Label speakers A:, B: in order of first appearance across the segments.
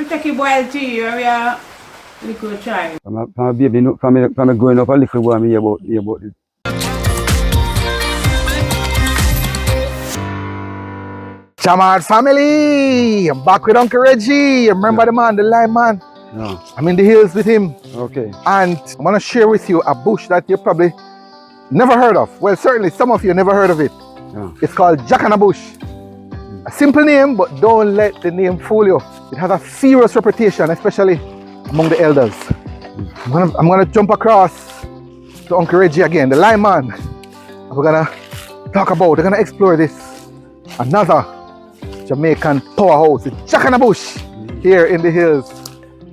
A: take a boiled tea or we are liquid try.
B: From a baby, from growing up a little boy, I hear about it.
C: Jamad family, I'm back with Uncle Reggie. Remember the man, the lion man?
B: Yeah.
C: I'm in the hills with him.
B: Okay.
C: And I want to share with you a bush that you probably never heard of. Well, certainly some of you never heard of it.
B: Yeah.
C: It's called Jackanna Bush. A simple name, but don't let the name fool you. It has a serious reputation, especially among the elders. I'm gonna jump across to Uncle Reggie again, the lion man. And we're gonna we're gonna explore this. Another Jamaican powerhouse, the Jackanna Bush, here in the hills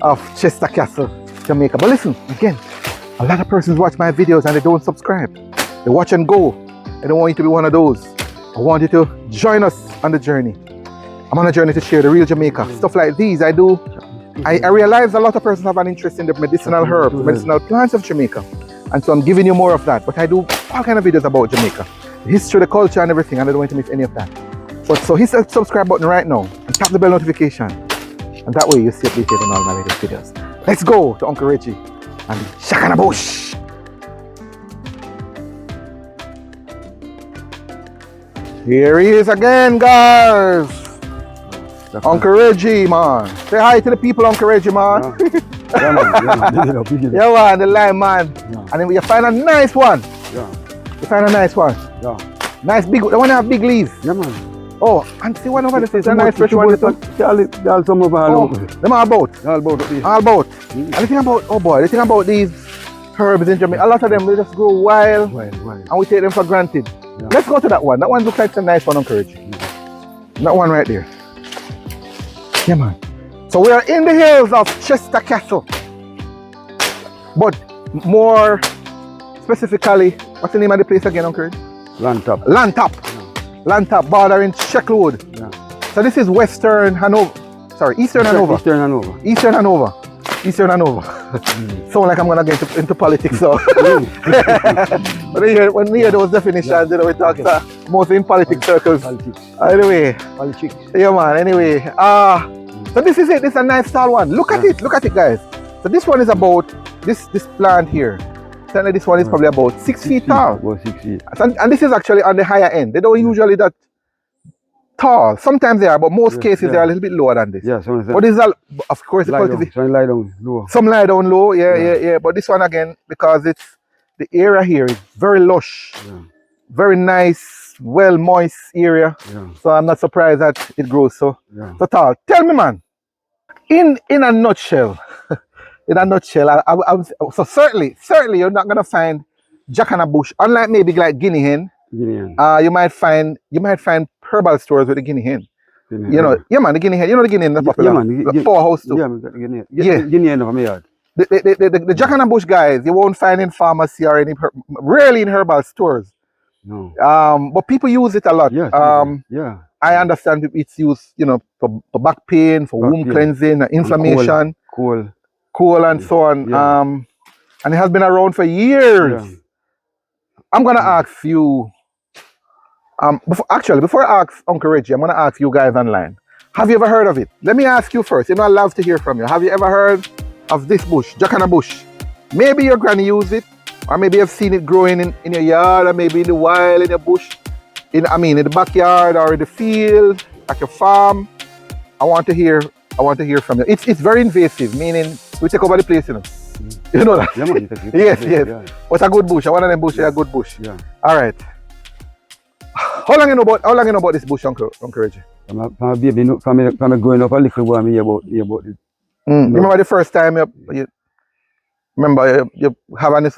C: of Chester Castle, Jamaica. But listen, again, a lot of persons watch my videos and they don't subscribe. They watch and go. I don't want you to be one of those. I want you to join us on the journey. I'm on a journey to share the real Jamaica. Stuff like these I do. I realize a lot of persons have an interest in the medicinal herbs, the medicinal plants of Jamaica. And so I'm giving you more of that. But I do all kind of videos about Jamaica. The history, the culture and everything. And I don't want you to miss any of that. But so hit the subscribe button right now and tap the bell notification. And that way you see updated on all my latest videos. Let's go to Uncle Reggie and the Jackanna Bush. Here he is again, guys. Uncle Reggie, man. Say hi to the people, Uncle Reggie, man.
B: Yeah, man.
C: Yeah, man, the lion man.
B: Yeah.
C: And then you find a nice one.
B: Yeah.
C: You find a nice one.
B: Yeah.
C: Nice big, the one that have big leaves.
B: Yeah, man.
C: Oh, and see one over there, it's a nice fresh one.
B: All some over all over.
C: Them all about.
B: All about it.
C: All about. And the thing about, oh boy, the thing about these herbs in Jamaica, a lot of them, they just grow wild. And we take them for granted. Yeah. Let's go to that one. That one looks like a nice one, Uncle Reggie. That one right there. Yeah, man. So we are in the hills of Chester Castle. But more specifically, what's the name of the place again, Uncle Reggie?
B: Lantop.
C: Lantop. Lantop, bordering Shecklewood.
B: Yeah.
C: So this is Western Hanover. Sorry, Eastern Hanover.
B: Eastern Hanover.
C: Eastern Hanover. Eastern Hanover. Sound like I'm gonna get into politics, so. When we hear those definitions, you know, we talk mostly in politics circles.
B: Politics.
C: Anyway.
B: Politics.
C: Yeah, man. Anyway, so this is it. This is a nice tall one. Look at it. Look at it, guys. So this one is about this plant here. Certainly, this one is probably about 6 feet tall.
B: About 6 feet.
C: And this is actually on the higher end. They don't usually that tall. Sometimes they are, but most cases they are a little bit lower than this.
B: Yeah, some
C: but this is, of course, the cultivation.
B: Some lie down low.
C: Some lie down low, yeah. But this one again, because it's the area here is very lush, very nice, well moist area. Yeah. So I'm not surprised that it grows so tall. Tell me, man, in a nutshell, so certainly you're not gonna find Jackanna Bush, unlike maybe like guinea hen. You might find herbal stores with the guinea hen. You know, yeah, man, the guinea hen. You know the guinea hen, that's popular. Yeah, man, the powerhouse too.
B: Yeah, guinea hen. Yeah, guinea hen from my yard.
C: The Jackanna Bush guys, you won't find in pharmacy or rarely in herbal stores.
B: No.
C: But people use it a lot.
B: Yes, yeah.
C: I understand it's used, you know, for back pain, for womb cleansing, inflammation, cool and so on. Yeah. And it has been around for years. Yeah. I'm gonna ask you. Before I ask Uncle Reggie, I'm gonna ask you guys online. Have you ever heard of it? Let me ask you first. You know, I love to hear from you. Have you ever heard of this bush, Jackanna Bush? Maybe your granny used it, or maybe you've seen it growing in your yard, or maybe in the wild, in your bush, in the backyard or in the field, at your farm. I want to hear from you. It's very invasive, meaning we take over the place, you know. You know that? Yeah, yes. Yeah. What's a good bush? One of them bushes is a good bush. Yeah. All right. How long you know about this bush, Uncle Reggie?
B: From a baby, from growing up a little boy, I hear about it.
C: Remember the first time you have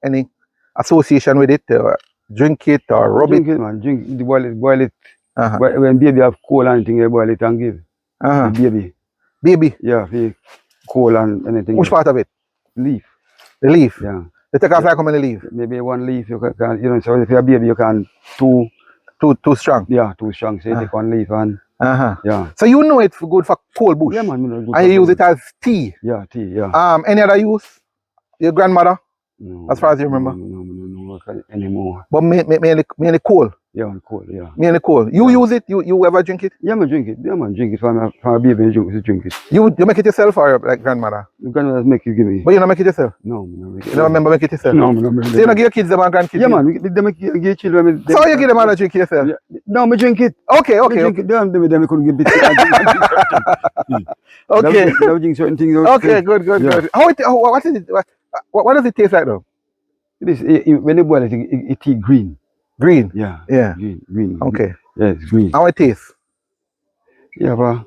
C: any association with it, or drink it or rub it?
B: Drink it, man. Boil it. When baby have cold and anything, you boil it and give. The baby. Yeah, for cold and anything.
C: Which part of it?
B: Leaf.
C: The leaf.
B: Yeah.
C: You take off like how many leaves?
B: Maybe one leaf. You can, you know. So if you're a baby, you can two.
C: Too strong.
B: Yeah, too strong. So you take one leaf and. Yeah.
C: So you know it's good for cold bush.
B: Yeah, man. Good
C: and you use it as tea.
B: Yeah, tea. Yeah.
C: Any other use? Your grandmother?
B: No.
C: As far as you remember?
B: No, anymore.
C: But mainly cold.
B: Yeah, man, cold, yeah.
C: Mainly cold. You use it? You ever drink it?
B: Yeah, man, drink it. Yeah, man, drink it. From a baby, drink it.
C: You make it yourself or like grandmother?
B: The grandmother make you give me.
C: But you don't make it yourself?
B: No, me don't make it.
C: You don't remember make it yourself?
B: No, me don't make it.
C: So you don't give your kids them and grandkids?
B: Yeah, man, they make give children.
C: So you give them and drink it yourself?
B: Yeah. No, me drink it.
C: Okay.
B: Drink it. Them couldn't give it.
C: Okay.
B: They drink certain things.
C: Okay, good. What is it? What does it taste like though?
B: It is when they boil it, it tastes green.
C: Green?
B: Yeah.
C: Yeah.
B: Green.
C: Okay.
B: Yeah, it's green.
C: How it tastes?
B: Yeah, but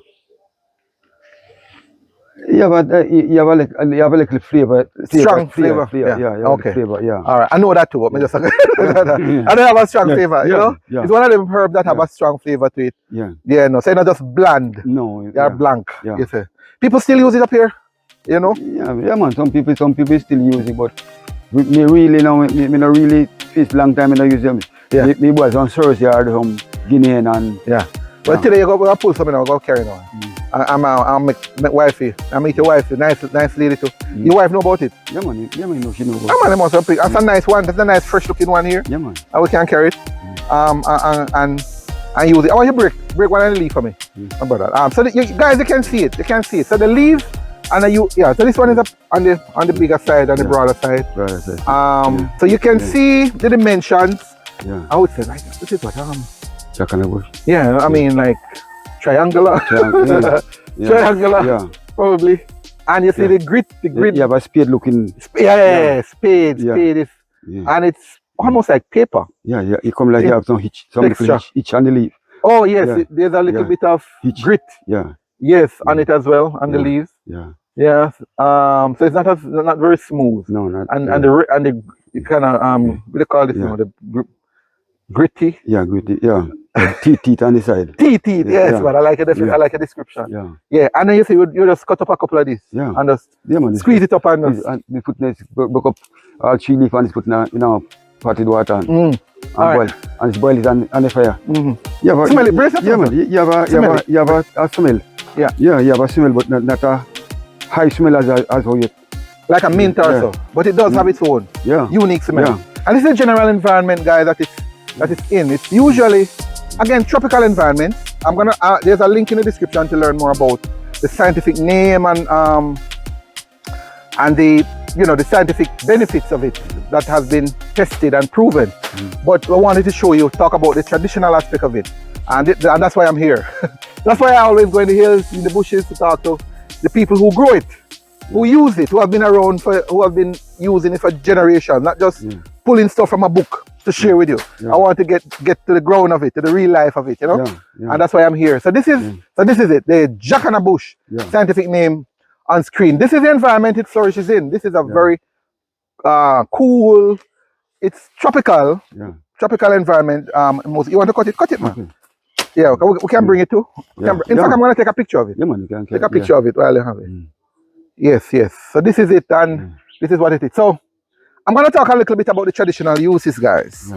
B: you have a little flavor.
C: Strong flavor.
B: Yeah.
C: Okay.
B: Flavor, yeah.
C: All right. I know that too. But I don't have a strong flavor. You know, it's one of them herbs that have a strong flavor to it.
B: Yeah.
C: Yeah. No. So it's not just bland.
B: No.
C: They are blank.
B: Yeah.
C: You say. People still use it up here. You know.
B: Yeah, man. Some people still use it, but me really now. Me not really face long time. Me not use them.
C: Yeah.
B: Me boys on Thursday are some Guinean and.
C: Yeah. But today you go pull something. I go carry on. I'm make wifey. I meet your wife, nice lady too. Your wife know about it?
B: Yeah man, no, she know about it.
C: Yeah man, that's a nice one. That's a nice fresh looking one here.
B: Yeah man.
C: And we can carry it. And use it. I want you break one and leaf for me. My brother. So you guys, you can see it. So the leaf and so this one is up on the bigger side and the broader side. So you can see the dimensions.
B: Yeah.
C: I would say like this is what
B: Jackanna Bush.
C: Yeah, I mean like triangular.
B: Triangular. Yeah.
C: Probably. And you see the grit.
B: You have a spade looking.
C: Spade is, and it's almost like paper.
B: Yeah. It come like you have some hitch on the leaf.
C: Oh yes, there's a little bit of hitch. Grit.
B: Yeah.
C: Yes, on it as well, on the leaves.
B: Yeah.
C: Yeah. So it's not very smooth.
B: No, not.
C: And the kind of what do you call this? The gritty.
B: Yeah, gritty. Yeah. Teeth on the side.
C: Teeth. Yes, but I like it. I like a description. Yeah. And then you see you just cut up a couple of these.
B: Yeah.
C: And just
B: man,
C: squeeze it up and
B: we put broke up all 3 leaf and put in potted water and boil it on the fire. Yeah, but
C: smell it, brace it.
B: Yeah, man. You have a smell.
C: Yeah.
B: Yeah, you have a smell, but not a high smell as how you.
C: Like a mint or so, but it does have its own unique smell. Yeah. And this is a general environment, guys, that it's in. It's usually, again, tropical environment. I'm gonna there's a link in the description to learn more about the scientific name and the scientific benefits of it that has been tested and proven. But I wanted to talk about the traditional aspect of it, and that's why I'm here. That's why I always go in the hills, in the bushes to talk to the people who grow it, who use it, who have been around who have been using it for generations, not just pulling stuff from a book to share with you. I want to get to the ground of it, to the real life of it, you know. And that's why I'm here. So this is it, the Jackanna Bush, scientific name on screen. This is the environment it flourishes in. This is a very cool. It's tropical. Tropical environment. You want to cut it? Cut it, man. Okay. Yeah, we can bring it too. In fact, I'm going to take a picture of it.
B: Yeah, man, you can
C: take a picture of it while you have it. Yes. So this is it, and this is what it is. So I'm going to talk a little bit about the traditional uses, guys.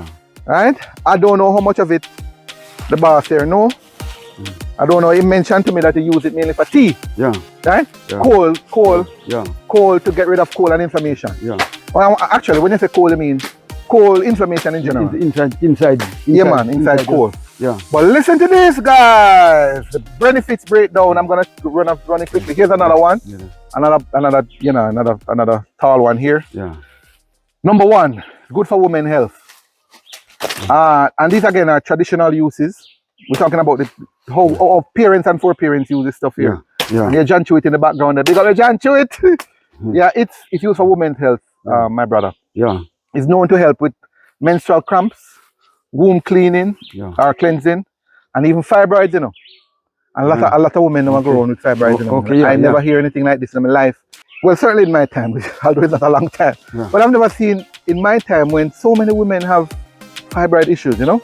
C: Right? I don't know how much of it the boss here know. I don't know. He mentioned to me that he use it mainly for tea. Right? Cold. Cold to get rid of cold and inflammation. Well, actually, when you say cold, I mean cold inflammation in general.
B: Inside.
C: Yeah, man. Inside cold.
B: Yeah.
C: But listen to this, guys. The benefits breakdown. I'm gonna run it quickly. Here's another one. Another tall one here. Number 1, good for women health. And these again are traditional uses. We're talking about how parents and foreparents use this stuff here. And you John Chewit in the background. They got a John Chewit. It's used for women's health, my brother. It's known to help with menstrual cramps, womb cleaning or cleansing, and even fibroids, you know. And a lot of women now go around with fibroids. I never hear anything like this in my life. Well, certainly in my time, although it's not a long time. But I've never seen in my time when so many women have fibroid issues, you know.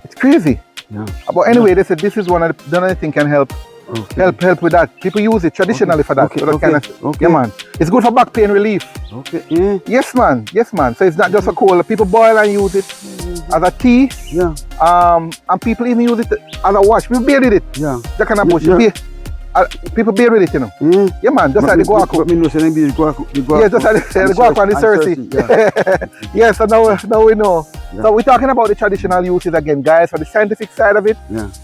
C: It's crazy. But anyway, they said this is one of the only thing can help with that. People use it traditionally for that. Yeah, man. It's good for back pain relief. Yes, man. So it's not just a cold. People boil and use it as a tea. And people even use it as a wash. We bathe it. Jackanna Bush. people bear with it, you know. Yeah, man, just like the guac.
B: But me know say them be the guac.
C: Yeah, just like the guac and the Cersei. Yeah, so now we know.
B: Yeah.
C: So we're talking about the traditional uses again, guys. For the scientific side of it,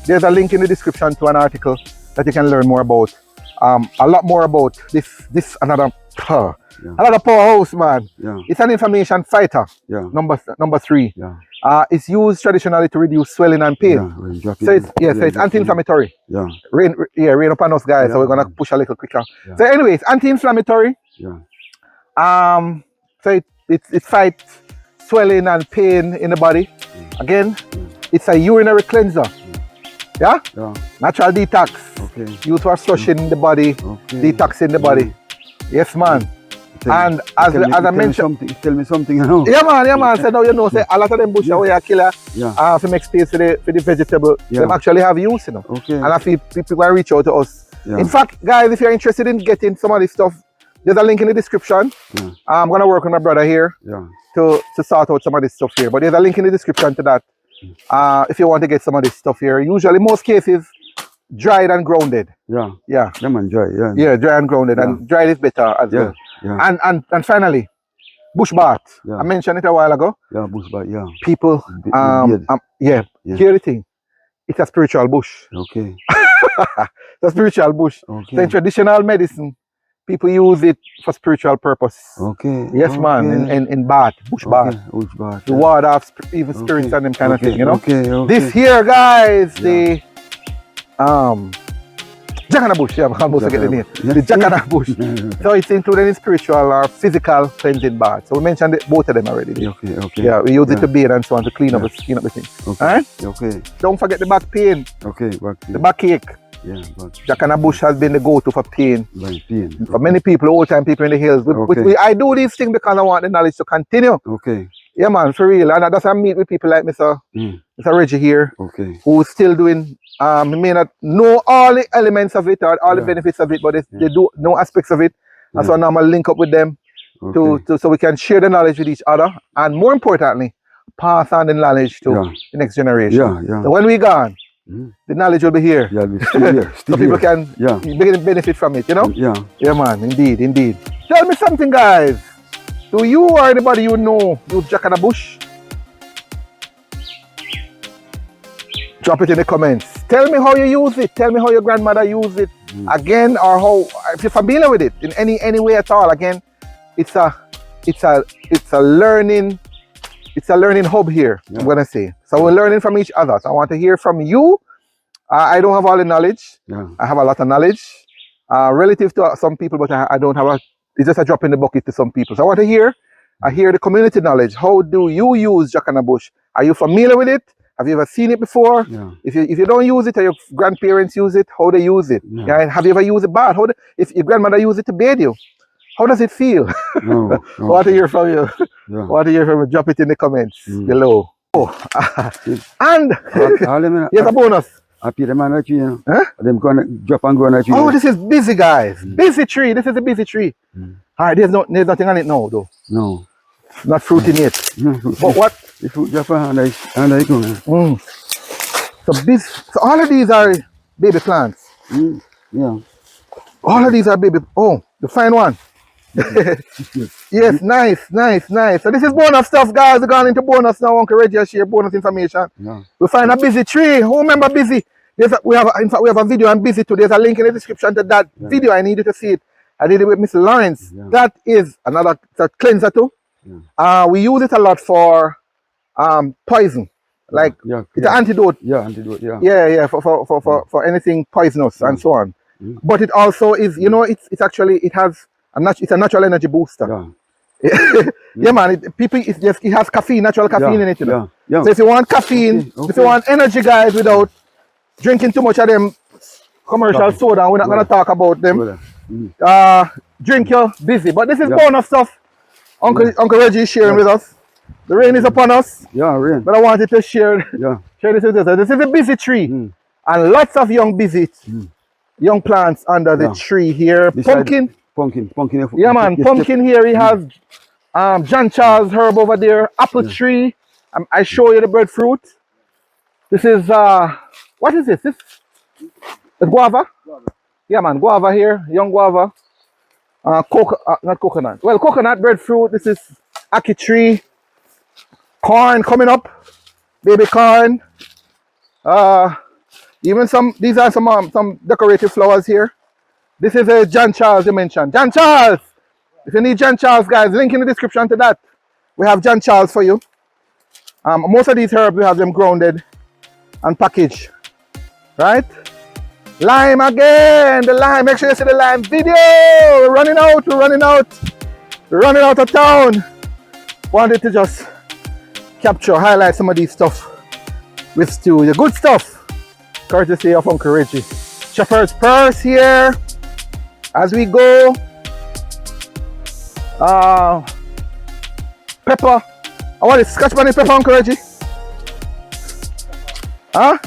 C: there's a link in the description to an article that you can learn more about. A lot more about this another powerhouse, man.
B: Yeah.
C: It's an information fighter.
B: Yeah.
C: Number 3.
B: Yeah.
C: It's used traditionally to reduce swelling and pain.
B: Yeah.
C: So it's anti-inflammatory.
B: Yeah.
C: Rain upon us, guys. So we're gonna push a little quicker. Yeah. So anyway, it's anti-inflammatory.
B: Yeah.
C: So it fights swelling and pain in the body. Again, it's a urinary cleanser. Yeah? Natural detox.
B: Okay.
C: Used for flushing the body, detoxing the body. Yes, man. And as I mentioned,
B: tell me something, you know.
C: Yeah, man. So now you know, say a lot of them bush away a killer. To make space for the vegetable. Them actually have use, you know.
B: Okay.
C: And I feel people will reach out to us.
B: Yeah.
C: In fact, guys, if you're interested in getting some of this stuff, there's a link in the description. I'm gonna work with my brother here. To sort out some of this stuff here. But there's a link in the description to that. If you want to get some of this stuff here. Usually most cases dried and grounded. Yeah,
B: man, dry.
C: Yeah, dry and grounded. And dried is better as well. And finally, bush bath. I mentioned it a while ago.
B: Yeah, bush bath,
C: People hear the thing. It's a spiritual bush.
B: Okay.
C: It's a spiritual bush.
B: Okay.
C: So in traditional medicine, people use it for spiritual purpose.
B: Okay.
C: Yes, man. In bath, bush bath.
B: Bush bath.
C: The ward off even spirits and them kind of thing, you know.
B: Okay.
C: This here, guys, the Jackanna Bush. Yeah, I almost get the name. The Jackanna Bush. So it's included in spiritual or physical cleansing bath. So we mentioned both of them already.
B: Okay.
C: Yeah, we use it to bathe and so on to clean up the thing.
B: Okay.
C: Alright?
B: Okay.
C: Don't forget the back pain.
B: Okay, back pain.
C: The backache.
B: Yeah,
C: Jackanna Bush has been the go-to for pain.
B: Pain.
C: For many people, old-time people in the hills. I do these things because I want the knowledge to continue.
B: Okay.
C: Yeah, man, for real. And that's why I meet with people like Mr. Reggie here.
B: Okay.
C: Who's still doing, he may not know all the elements of it or all the benefits of it, but they do know aspects of it. And so now I'm going to link up with them so we can share the knowledge with each other. And more importantly, pass on the knowledge to the next generation. So when we're gone, the knowledge will be here.
B: Yeah, it's still here.
C: So people can benefit from it, you know? Yeah, man, indeed. Tell me something, guys. Do you or anybody you know use Jackanna Bush? Drop it in the comments. Tell me how you use it. Tell me how your grandmother used it. Again, or how, if you're familiar with it in any way at all. Again, it's a learning hub here. I'm gonna say. So we're learning from each other. So I want to hear from you. I don't have all the knowledge. I have a lot of knowledge relative to some people, but I don't have it's just a drop in the bucket to some people. So I want to hear the community knowledge. How do you use Jackanna Bush? Are you familiar with it? Have you ever seen it before? If you don't use it or your grandparents use it, how they use it? And have you ever used it bad? If your grandmother used it to bathe you, how does it feel?
B: No.
C: I want to hear from you. I want to hear from you. Drop it in the comments below. And here's a bonus.
B: I pay them on a tree, you know. Them gonna drop and go on a tree.
C: Oh, this is busy, guys. Busy tree. This is a busy tree. Alright, there's nothing on it now, though.
B: No.
C: Not fruiting yet. But what?
B: The fruit drop and I go.
C: So all of these are baby plants.
B: Yeah.
C: All of these are baby. Oh, the fine one. Yes, nice. So this is bonus stuff, guys. We're going into bonus now. Uncle Reggie will share bonus information. We find a busy tree. Who remember busy? We have a video on busy too. There's a link in the description to that video. I need you to see it. I did it with Mr. Lawrence. That is another cleanser too. We use it a lot for poison. Like it's an antidote.
B: Antidote.
C: For anything poisonous and so on. But it also is, you know, it's a natural energy booster. Yeah, man. It has caffeine, natural caffeine in it. You know? So if you want caffeine, if you want energy, guys, without drinking too much of them commercial soda, we're not gonna talk about them. Drink your busy. But this is bonus stuff. Uncle Reggie is sharing with us. The rain is upon us.
B: Rain.
C: But I wanted to share this with us. This is a busy tree. And lots of young busy young plants under the tree here. Pumpkin. Yeah, man. Pumpkin here. He has John Charles herb over there. Apple tree. I show you the breadfruit. This is what is this? This is guava. Yeah, man, guava here, young guava. Not coconut. Well, coconut, breadfruit. This is ackee tree. Corn coming up. Baby corn. Even these are some decorative flowers here. This is a John Charles you mentioned. John Charles! If you need John Charles, guys, link in the description to that. We have John Charles for you. Most of these herbs, we have them grounded and packaged. Right? Lime again! The lime, make sure you see the lime video! We're running out, We're running out of town. Wanted to just capture, highlight some of these stuff with stew. The good stuff, courtesy of Uncle Reggie. Shepherd's purse here. As we go, pepper. I want to scotch bunny pepper, Uncle Reggie. Huh?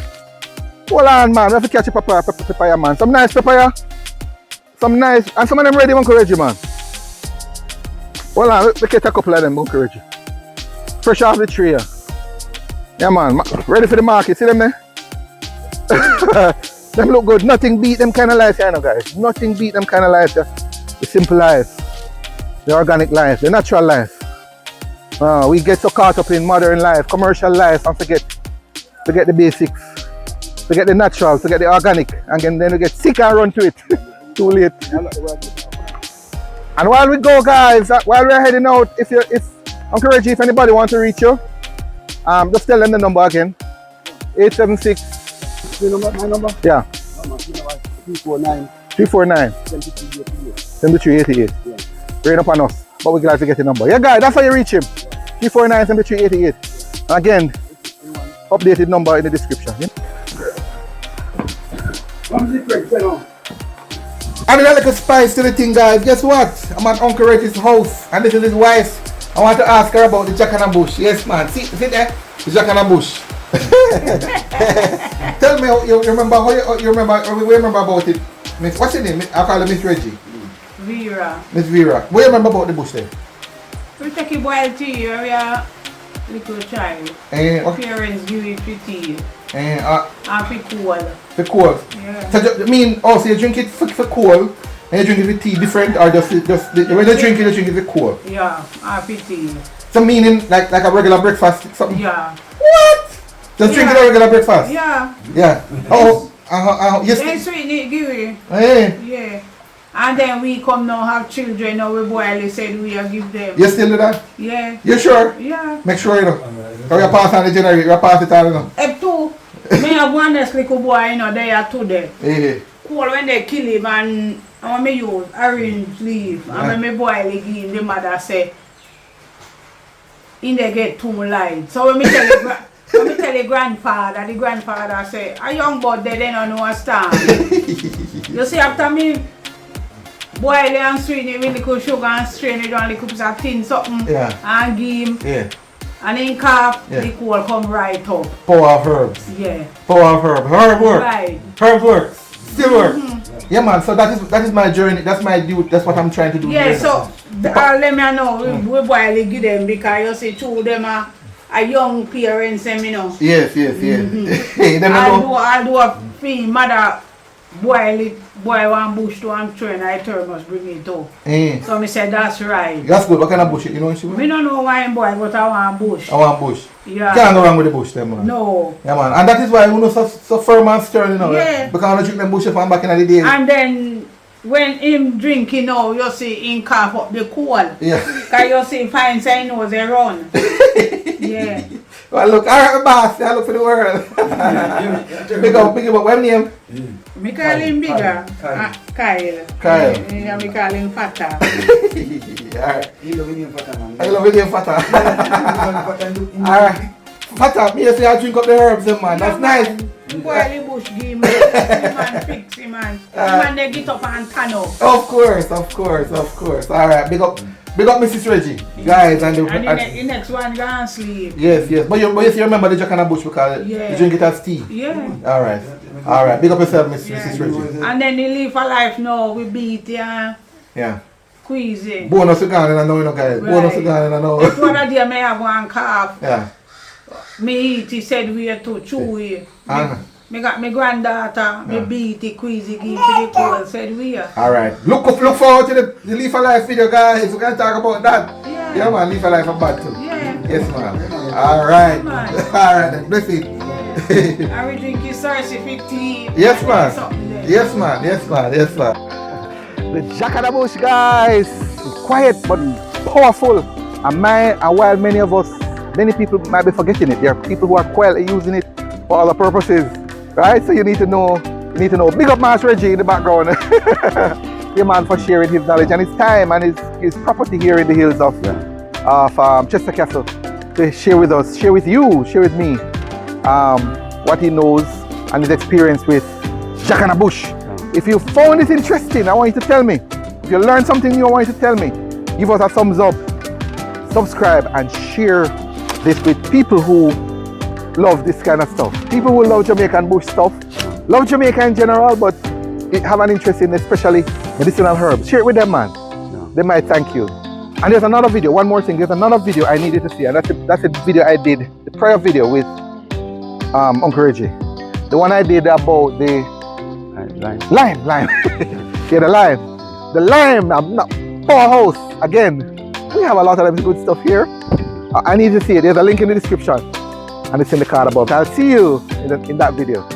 C: Hold on, man. We have to catch a papaya, man. Some nice papaya. Some nice, and some of them ready, Uncle Reggie, man. Hold on, we get a couple of them, Uncle Reggie. Fresh off the tree. Yeah, man. Ready for the market. See them there? Them look good. Nothing beat them kind of life, you know, guys. Nothing beat them kind of life. The simple life, the organic life, the natural life. We get so caught up in modern life, commercial life, and forget the basics, forget the natural, forget the organic, and then we get sick and run to it. Too late. And while we go, guys, while we're heading out, if Uncle Reggie, if anybody wants to reach you, just tell them the number again. 876.
B: My number?
C: Yeah.
B: 349.
C: 349. 7388. Yeah. Rain up on us. But we're glad to get the number. Yeah, guys, that's how you reach him. 349 7388. And again, updated number in the description. Yeah? Adding a little spice to the thing, guys. Guess what? I'm at Uncle Reggie's house, and this is his wife. I want to ask her about the Jackanna Bush. Yes, man. See there? The Jackanna Bush. Tell me, you remember about it? Miss, what's your name? I call her Miss Reggie.
A: Vera.
C: Miss Vera. What do you remember about the bush there?
A: We take a boiled tea, we are little child. Parents give it for tea. And for cold.
C: For cold?
A: Yeah.
C: So so you drink it for cold and you drink it with tea different, or just when you drink it with cold?
A: Yeah, for tea.
C: So meaning like a regular breakfast something?
A: Yeah.
C: What? Just drink it a regular breakfast?
A: Yeah.
C: Yeah. Yes.
A: Then sweeten it, give it.
C: Hey.
A: Yeah. And then we come now have children, now we boil it, said we are give them.
C: You still do that?
A: Yeah.
C: You sure?
A: Yeah.
C: Make sure you know. Because you pass on the generator, you pass it on, you know.
A: Up to, me have one little boy, you know, they are two there.
C: Hey.
A: Cool when they kill him, and when me use orange leaf, and when me boil it again, the mother say, in they get too light. So when me tell the grandfather, the grandfather say, a young boy they don't understand. You see, after me boil it and strain it with little sugar and strain it on little piece of thin something, and give him. Yeah. And in cough, the cold come right up.
C: Power of herbs.
A: Yeah.
C: Power of herbs. Herb works.
A: Right.
C: Herb works. Still works. Yeah, man. So that is my journey. That's my dude. That's what I'm trying to do.
A: Yeah. So all them I know we boil it give them, because you see two of them are young parents, you know.
C: Yes.
A: I do a fee mother boil one bush to and train I thermos bring it to. So me said that's right.
C: That's good. What kind of bush? You know what she want?
A: Me don't know why I'm boil, but I want bush.
C: I want bush.
A: Yeah.
C: Can't go wrong with the bush then, man.
A: No.
C: Yeah, man. And that is why you know so firm and stern, you know.
A: Yeah.
C: Because I don't drink them bush from back in the day.
A: And then when him drinking now, you see him cough up the cold.
C: Yeah.
A: Because you see fine say nose they run. Yeah.
C: Well, look, alright, boss. I look for the world. Big up, what name?
A: Me call him bigger. Kyle.
C: Kyle.
A: Yeah, me call him fatter.
C: Alright.
B: You love Indian Fata, man.
C: I love Indian Fata. Alright. Fata, me say I drink up the herbs, man. That's nice.
A: Boil the bush give me. Man fix him, man. Man they get up and turn up.
C: Of course. Alright, big up Mrs. Reggie. Guys, and
A: the next one gonna sleep.
C: Yes. But you remember the Jackanna Bush because you drink it as tea.
A: Yeah.
C: Alright. Big up yourself, Mrs. Reggie.
A: And then the live for life now, we beat
C: Yeah.
A: Squeeze.
C: Bonus gone and I know, you know, guys.
A: Right.
C: Bonus gone and I know.
A: If one of them may have one calf.
C: Yeah.
A: Me eat, he said we are to chew it. Me got my granddaughter, me beat Queasy give to the cold, said we are.
C: Alright. Look forward to the Leaf of Life video, guys. We're gonna talk about that. Yeah, man, Leaf of Life and bad too.
A: Yeah.
C: Yes, man. Alright. Alright, bless it.
A: And we drink his Cersei 15.
C: Yes, man. Yes, man. Yes, man. Yes, man. The Jackanna Bush, guys. It's quiet but powerful. And while many people might be forgetting it, there are people who are quietly using it for other purposes. Right? So you need to know. Big up Master Reggie in the background. The man for sharing his knowledge and his time and his property here in the hills of Chester Castle to share with us, share with you, share with me what he knows and his experience with Jackanna Bush. If you found this interesting, I want you to tell me. If you learned something new, I want you to tell me. Give us a thumbs up, subscribe, and share this with people who love this kind of stuff. People who love Jamaican bush stuff, love Jamaica in general, but have an interest in especially medicinal herbs. Share it with them, man. They might thank you. And there's another video, one more thing, there's another video I needed to see, and that's a video I did, the prayer video with Uncle Reggie. The one I did about the lime. Yeah, the lime. The lime, powerhouse. Again, we have a lot of good stuff here. I need to see it. There's a link in the description and it's in the card above. I'll see you in that video.